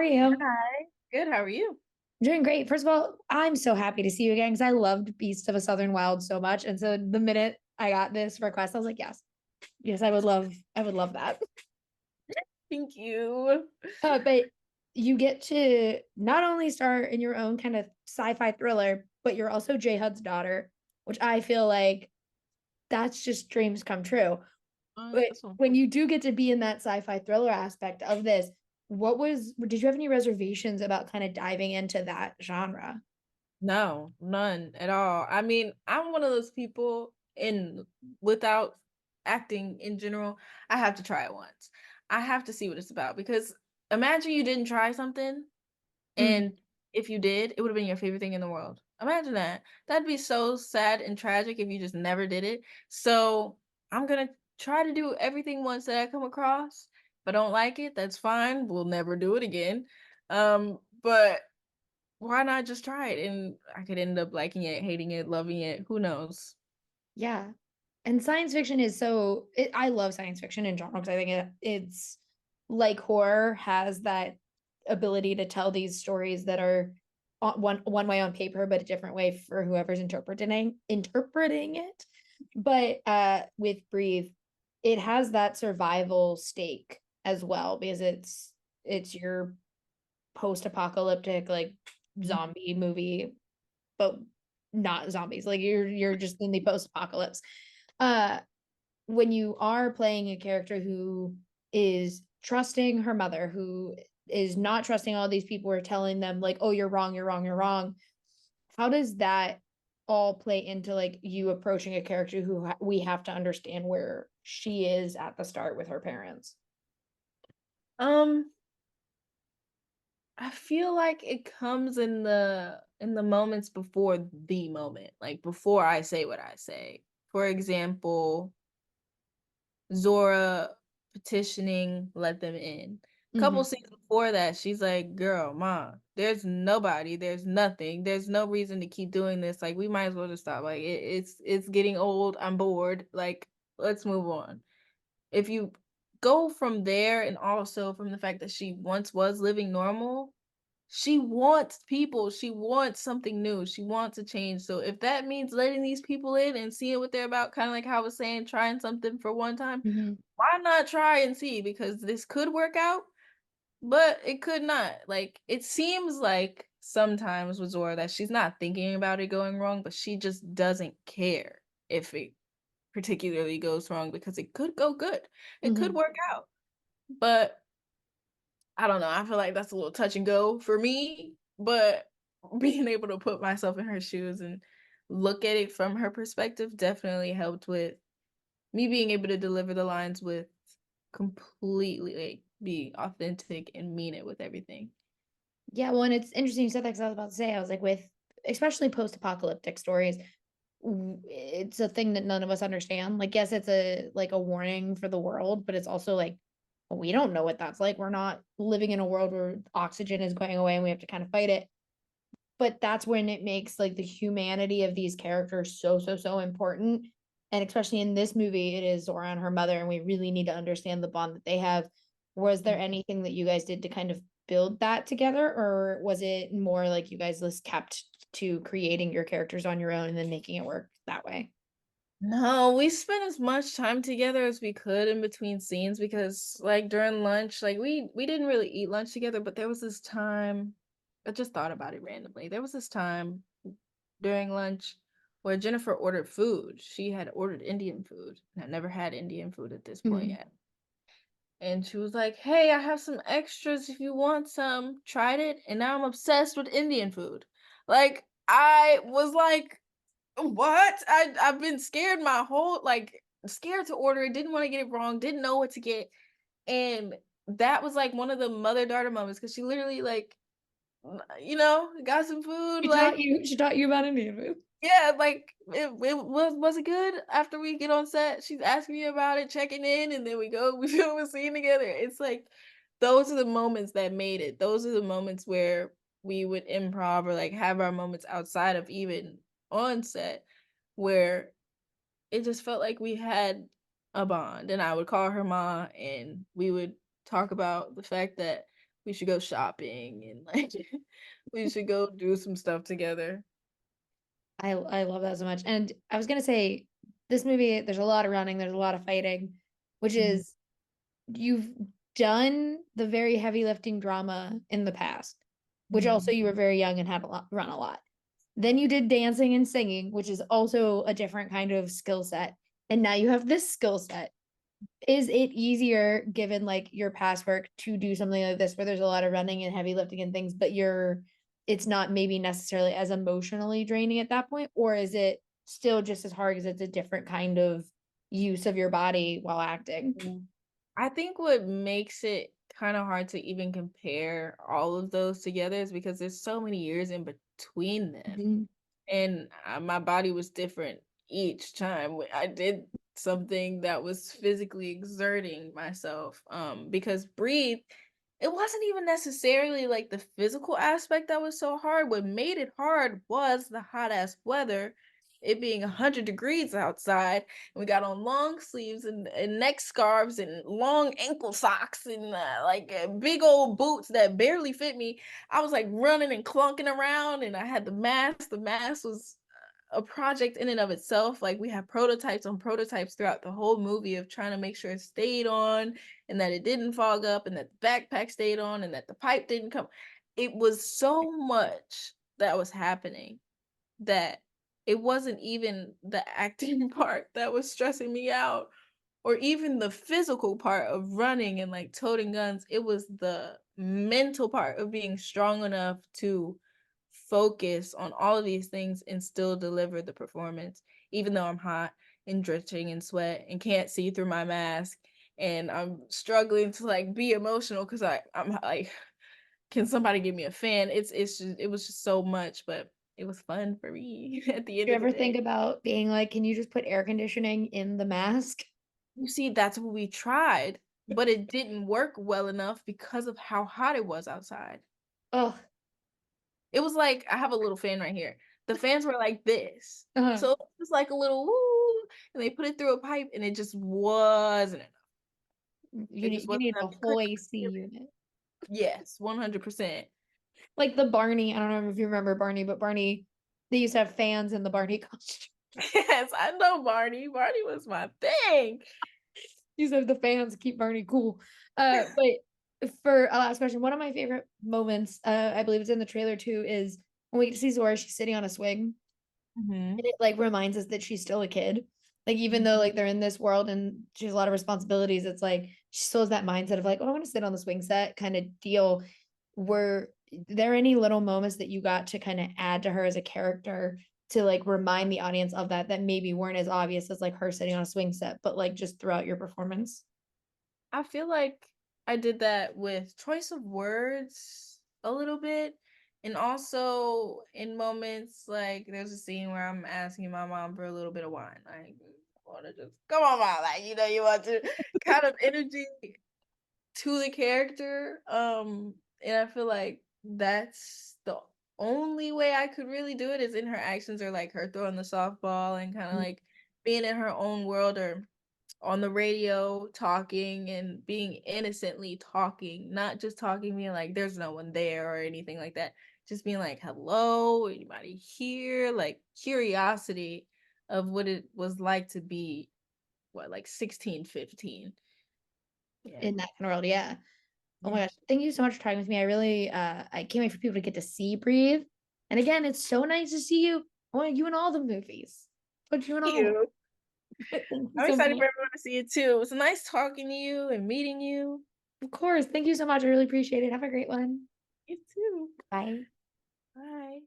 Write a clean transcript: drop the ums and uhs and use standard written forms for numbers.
you? Hi. Good. How are you? Doing great. First of all, I'm so happy to see you again because I loved Beast of a Southern Wild so much. And so the minute I got this request, I was like, yes, yes, I would love that. Thank you. But you get to not only star in your own kind of sci-fi thriller, but you're also J Hud's daughter, which I feel like that's just dreams come true. But That's one. when you do get to be in that sci-fi thriller aspect of this, did you have any reservations about kind of diving into that genre? No, none at all. I mean, I'm one of those people without acting in general, I have to try it once. I have to see what it's about because imagine you didn't try something Mm. and if you did, it would have been your favorite thing in the world. Imagine that. That'd be so sad and tragic if you just never did it. So I'm gonna try to do everything once that I come across. If I don't like it, that's fine. We'll never do it again. But why not just try it? And I could end up liking it, hating it, loving it. Who knows? Yeah. And science fiction is I love science fiction in general because I think it's like horror has that ability to tell these stories that are one way on paper, but a different way for whoever's interpreting it. But with Breathe, it has that survival stake as well because it's your post-apocalyptic like zombie movie, but not zombies. Like you're just in the post-apocalypse. Uh when you are playing a character who is trusting her mother, who is not trusting all these people who are telling them like, oh, you're wrong, you're wrong, you're wrong. How does that all play into like you approaching a character who we have to understand where she is at the start with her parents? Um, I feel like it comes in the moments before the moment, like before I say what I say. For example, Zora petitioning let them in. Couple Mm-hmm. scenes before that, she's like, "Girl, ma, there's nobody, there's nothing, there's no reason to keep doing this. Like, we might as well just stop. Like, it's getting old. I'm bored. Like, let's move on." If you go from there, and also from the fact that she once was living normal, she wants people, she wants something new, she wants a change, so if that means letting these people in and seeing what they're about, kinda like how I was saying, trying something for one time, Mm-hmm. why not try and see? Because this could work out, but it could not. Like, it seems like sometimes with Zora that she's not thinking about it going wrong, but she just doesn't care if it particularly goes wrong because it could go good. It could Mm-hmm. work out, but I don't know, I feel like that's a little touch and go for me, but being able to put myself in her shoes and look at it from her perspective definitely helped with me being able to deliver the lines with completely, like, be authentic and mean it with everything. Yeah, well, and it's interesting you said that because I was about to say, I was like, with especially post-apocalyptic stories, it's a thing that none of us understand. Like, yes, it's a like a warning for the world, but it's also like we don't know what that's like. We're not living in a world where oxygen is going away and we have to kind of fight it. But that's when it makes like the humanity of these characters so important. And especially in this movie, it is Zora and her mother, and we really need to understand the bond that they have. Was there anything that you guys did to kind of build that together, or was it more like you guys just kept to creating your characters on your own and then making it work that way? No, we spent as much time together as we could in between scenes because, like, during lunch, like, we didn't really eat lunch together, but there was this time I just thought about it randomly. There was this time during lunch where Jennifer ordered food. She had ordered Indian food, and I never had Indian food at this point Mhm. yet. And she was like, "Hey, I have some extras if you want some." Tried it, and now I'm obsessed with Indian food. Like, I was like, "What?" I've been scared my whole like scared to order it, didn't want to get it wrong, didn't know what to get. And that was like one of the mother-daughter moments because she literally like got some food, like She taught you about Indian food. yeah, like was it good after we get on set? She's asking me about it, checking in, and then we go, we film a scene together. It's like those are the moments that made it. Those are the moments where we would improv or like have our moments outside of even on set where it just felt like we had a bond. And I would call her ma and we would talk about the fact that we should go shopping and like we should go do some stuff together. I love that so much. And I was gonna say this movie, there's a lot of running, there's a lot of fighting, which Mhm. is you've done the very heavy lifting drama in the past, which also Mhm. you were very young and had a lot run a lot. Then you did dancing and singing, which is also a different kind of skill set. And now you have this skill set. Is it easier given like your past work to do something like this where there's a lot of running and heavy lifting and things, but it's not maybe necessarily as emotionally draining at that point? Or is it still just as hard because it's a different kind of use of your body while acting? Yeah. I think what makes it kind of hard to even compare all of those together is because there's so many years in between them. Mhm. And my body was different each time I did something that was physically exerting myself. Because breathe, it wasn't even necessarily like the physical aspect that was so hard. What made it hard was the hot ass weather, it being 100 degrees outside, and we got on long sleeves and neck scarves and long ankle socks and big old boots that barely fit me. I was like running and clunking around, and I had the mask. The mask was a project in and of itself. Like we had prototypes on prototypes throughout the whole movie of trying to make sure it stayed on and that it didn't fog up and that the backpack stayed on and that the pipe didn't come. It was so much that was happening that it wasn't even the acting part that was stressing me out or even the physical part of running and like toting guns. It was the mental part of being strong enough to focus on all of these things and still deliver the performance, even though I'm hot and drenching in sweat and can't see through my mask. And I'm struggling to like be emotional because I'm like, can somebody give me a fan? It was just so much, but it was fun for me at the Do end you of the ever think day. about being like, can you just put air conditioning in the mask? You see, that's what we tried, but it didn't work well enough because of how hot it was outside. Oh, It was like I have a little fan right here. The fans were like this. uh-huh. So it was like a little woo, and they put it through a pipe and it just wasn't enough. It just You wasn't need a enough to whole create AC the experience. unit. Yes, 100%. Like the Barney, I don't know if you remember Barney, but Barney, they used to have fans in the Barney costume. Yes, I know Barney. Barney was my thing. Used to have the fans to keep Barney cool. But for a last question, one of my favorite moments, I believe it's in the trailer too, is when we get to see Zora, she's sitting on a swing. And Mhm. it like reminds us that she's still a kid. Like even Mhm. though like they're in this world and she has a lot of responsibilities, it's like she still has that mindset of like, oh, I want to sit on the swing set kind of deal. Were there any little moments that you got to kind of add to her as a character to like remind the audience of that that maybe weren't as obvious as like her sitting on a swing set, but like just throughout your performance? I feel like I did that with choice of words a little bit. And also in moments like there's a scene where I'm asking my mom for a little bit of wine. Like, I want to just come on, mom. Like, you want to kind of energy to the character. And I feel like that's the only way I could really do it is in her actions or like her throwing the softball and kind of like being in her own world or on the radio talking and being innocently talking, not just talking being like there's no one there or anything like that. Just being like, hello, anybody here? Like curiosity of what it was like to be what, like 16, 15. Yeah. In that kind of world. Yeah. Oh my Yeah. gosh. Thank you so much for talking with me. I really I can't wait for people to get to see Breathe. And again, it's so nice to see you. I want you in all the movies. Put you in Thank all of them. you. Thank you I'm so excited much. for everyone to see it too. It was nice talking to you and meeting you. Of course. Thank you so much. I really appreciate it. Have a great one. You too. Bye. Bye.